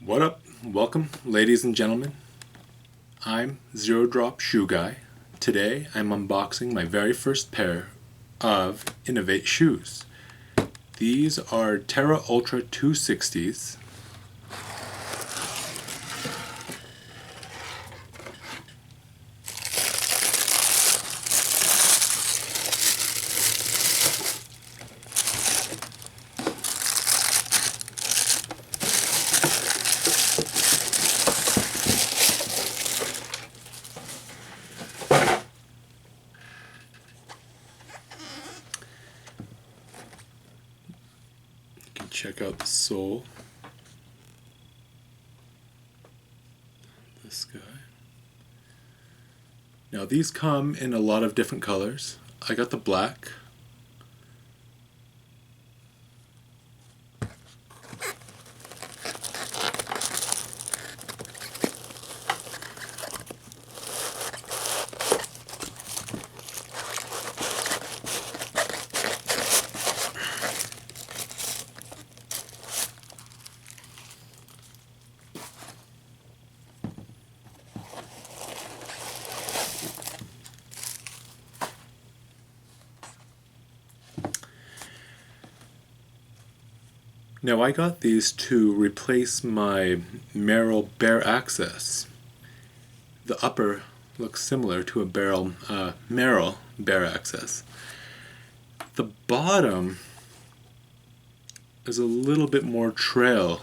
What up? Welcome, ladies and gentlemen. I'm Zero Drop Shoe Guy. Today I'm unboxing my very first pair of Inov8 shoes. These are Terraultra 260s. Check out the sole. This guy. Now these come in a lot of different colors. I got the black. Now I got these to replace my Merrell Bare Access. The upper looks similar to a Merrell Bare Access. The bottom is a little bit more trail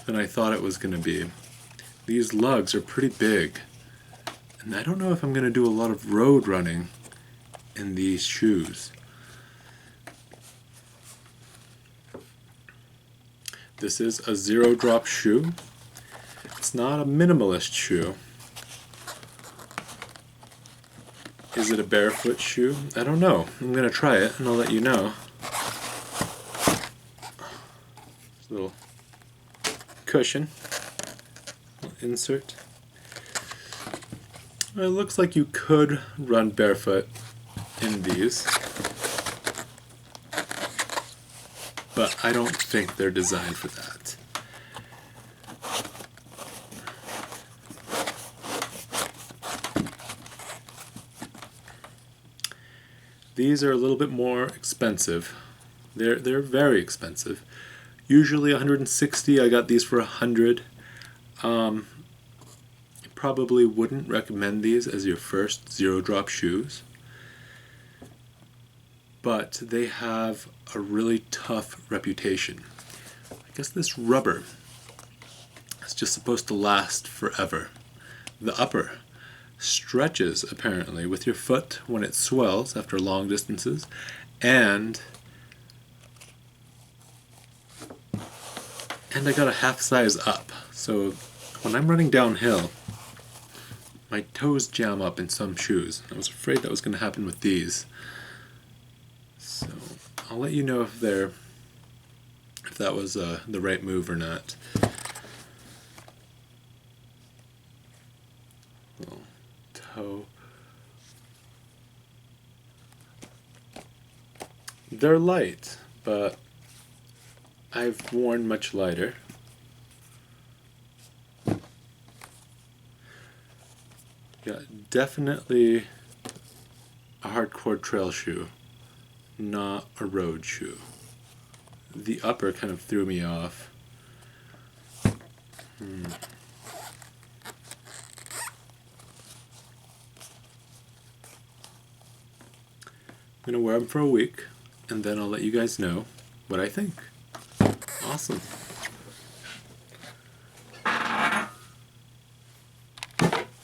than I thought it was going to be. These lugs are pretty big, and I don't know if I'm going to do a lot of road running in these shoes. This is a zero drop shoe. It's not a minimalist shoe. Is it a barefoot shoe? I don't know. I'm going to try it and I'll let you know. Little cushion. Little insert. It looks like you could run barefoot in these, but I don't think they're designed for that. These are a little bit more expensive. They're very expensive. Usually 160. I got these for 100. Probably wouldn't recommend these as your first zero drop shoes, but they have a really tough reputation. I guess this rubber is just supposed to last forever. The upper stretches apparently with your foot when it swells after long distances, and I got a half size up, so when I'm running downhill my toes jam up in some shoes. I was afraid that was going to happen with these. So I'll let you know if that was the right move or not. Little toe. They're light, but I've worn much lighter. Yeah, definitely a hardcore trail shoe, not a road shoe. The upper kind of threw me off. I'm going to wear them for a week, and then I'll let you guys know what I think. Awesome.